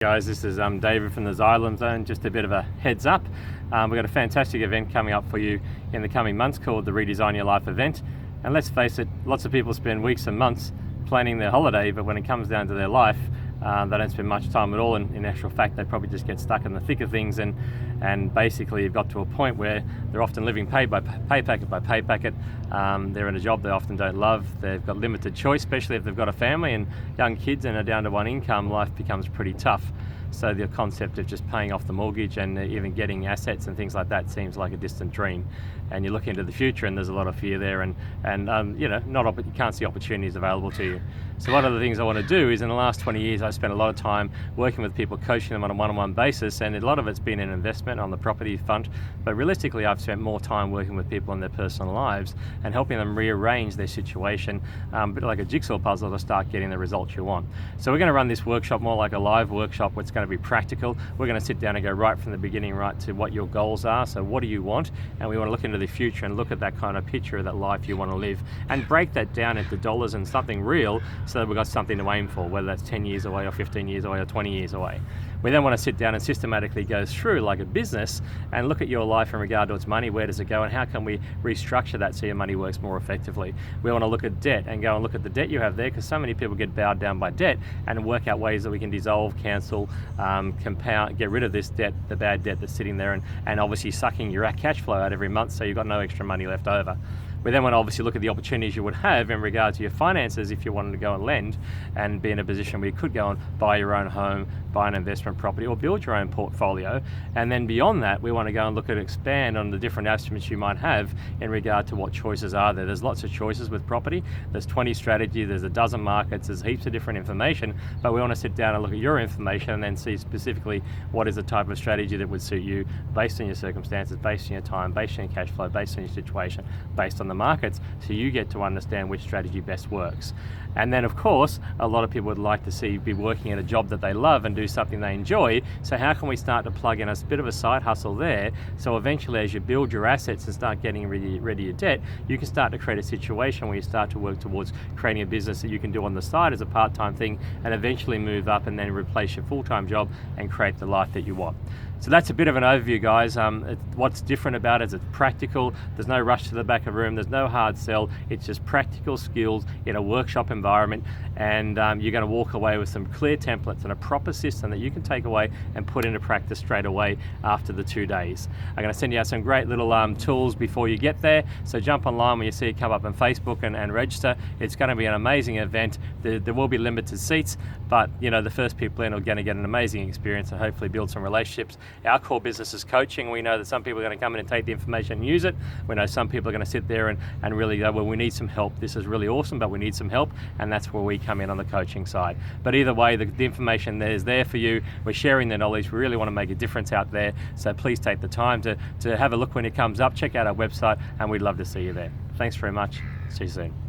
Guys, this is David from the Xylem Zone. Just a bit of a heads up. We've got a fantastic event coming up for you in the coming months called the ReDesign Your Life event. And let's face it, lots of people spend weeks and months planning their holiday, but when it comes down to their life, they don't spend much time at all. And in actual fact, they probably just get stuck in the thick of things, and basically you've got to a point where they're often living pay packet by pay packet. They're in a job they often don't love. They've got limited choice, especially if they've got a family and young kids and are down to one income. Life becomes pretty tough. So the concept of just paying off the mortgage and even getting assets and things like that seems like a distant dream. And you look into the future and there's a lot of fear there, and you know, you can't see opportunities available to you. So one of the things I want to do is, in the last 20 years, I spent a lot of time working with people, coaching them on a one-on-one basis, and a lot of it's been an investment on the property front. But realistically, I've spent more time working with people in their personal lives and helping them rearrange their situation, a bit like a jigsaw puzzle, to start getting the results you want. So we're going to run this workshop more like a live workshop, where it's going to be practical. We're going to sit down and go right from the beginning, right to what your goals are. So what do you want? And we want to look into the future and look at that kind of picture of that life you want to live, and break that down into dollars and something real, so that we've got something to aim for, whether that's 10 years away or 15 years away or 20 years away. We then want to sit down and systematically go through, like a business, and look at your life in regard to its money. Where does it go, and how can we restructure that so your money works more effectively? We want to look at debt and go and look at the debt you have there, because so many people get bowed down by debt, and work out ways that we can dissolve, cancel, compound, get rid of this debt, the bad debt that's sitting there, and obviously sucking your cash flow out every month, so you've got no extra money left over. We then want to obviously look at the opportunities you would have in regard to your finances if you wanted to go and lend and be in a position where you could go and buy your own home, buy an investment property, or build your own portfolio. And then beyond that, we want to go and look at expand on the different instruments you might have in regard to what choices are there. There's lots of choices with property. There's 20 strategies, there's a dozen markets, there's heaps of different information, but we want to sit down and look at your information and then see specifically what is the type of strategy that would suit you based on your circumstances, based on your time, based on your cash flow, based on your situation, based on the markets, so you get to understand which strategy best works. And then of course, a lot of people would like to be working at a job that they love and do something they enjoy. So how can we start to plug in a bit of a side hustle there, so eventually as you build your assets and start getting rid of your debt, you can start to create a situation where you start to work towards creating a business that you can do on the side as a part-time thing, and eventually move up and then replace your full-time job and create the life that you want. So that's a bit of an overview, guys. What's different about it is it's practical. There's no rush to the back of the room. There's no hard sell. It's just practical skills in a workshop environment, and you're going to walk away with some clear templates and a proper system that you can take away and put into practice straight away after the 2 days. I'm going to send you out some great little tools before you get there. So jump online when you see it come up on Facebook and register. It's going to be an amazing event. There will be limited seats, but you know, the first people in are going to get an amazing experience and hopefully build some relationships. Our core business is coaching. We know that some people are going to come in and take the information and use it. We know some people are going to sit there and really go, well, we need some help. This is really awesome, but we need some help, and that's where we come in on the coaching side. But either way, the information is there for you. We're sharing the knowledge. We really want to make a difference out there, so please take the time to have a look when it comes up. Check out our website, and we'd love to see you there. Thanks very much. See you soon.